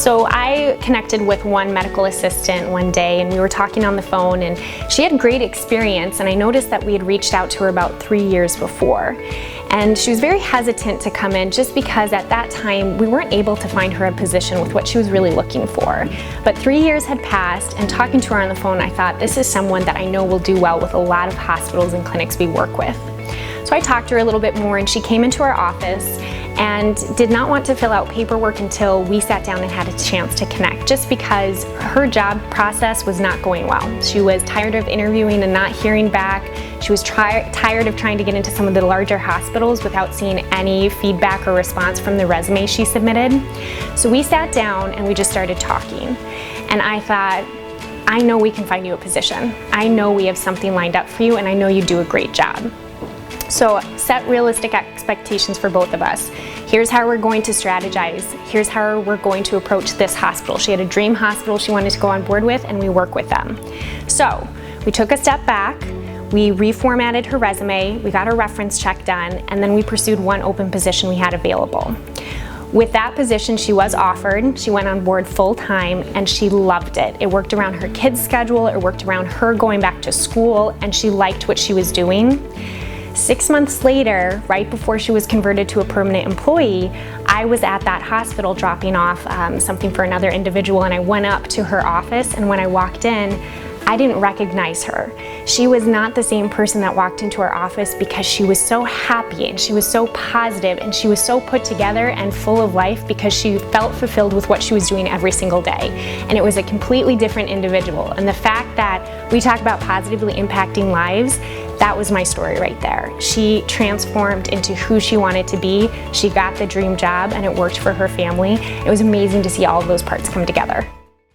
So I connected with one medical assistant one day, and we were talking on the phone, and she had great experience, and I noticed that we had reached out to her about 3 years before. And she was very hesitant to come in just because at that time we weren't able to find her a position with what she was really looking for. But 3 years had passed, and talking to her on the phone, I thought, this is someone that I know will do well with a lot of hospitals and clinics we work with. So I talked to her a little bit more, and she came into our office and did not want to fill out paperwork until we sat down and had a chance to connect, just because her job process was not going well. She was tired of interviewing and not hearing back. She was tired of trying to get into some of the larger hospitals without seeing any feedback or response from the resume she submitted. So we sat down and we just started talking. And I thought, I know we can find you a position. I know we have something lined up for you, and I know you do a great job. So set realistic expectations for both of us. Here's how we're going to strategize. Here's how we're going to approach this hospital. She had a dream hospital she wanted to go on board with, and we work with them. So we took a step back, we reformatted her resume, we got a reference check done, and then we pursued one open position we had available. With that position, she was offered, she went on board full time, and she loved it. It worked around her kids' schedule, it worked around her going back to school, and she liked what she was doing. 6 months later, right before she was converted to a permanent employee, I was at that hospital dropping off something for another individual, and I went up to her office, and when I walked in, I didn't recognize her. She was not the same person that walked into our office, because she was so happy and she was so positive and she was so put together and full of life, because she felt fulfilled with what she was doing every single day. And it was a completely different individual. And the fact that we talk about positively impacting lives, that was my story right there. She transformed into who she wanted to be. She got the dream job, and it worked for her family. It was amazing to see all of those parts come together.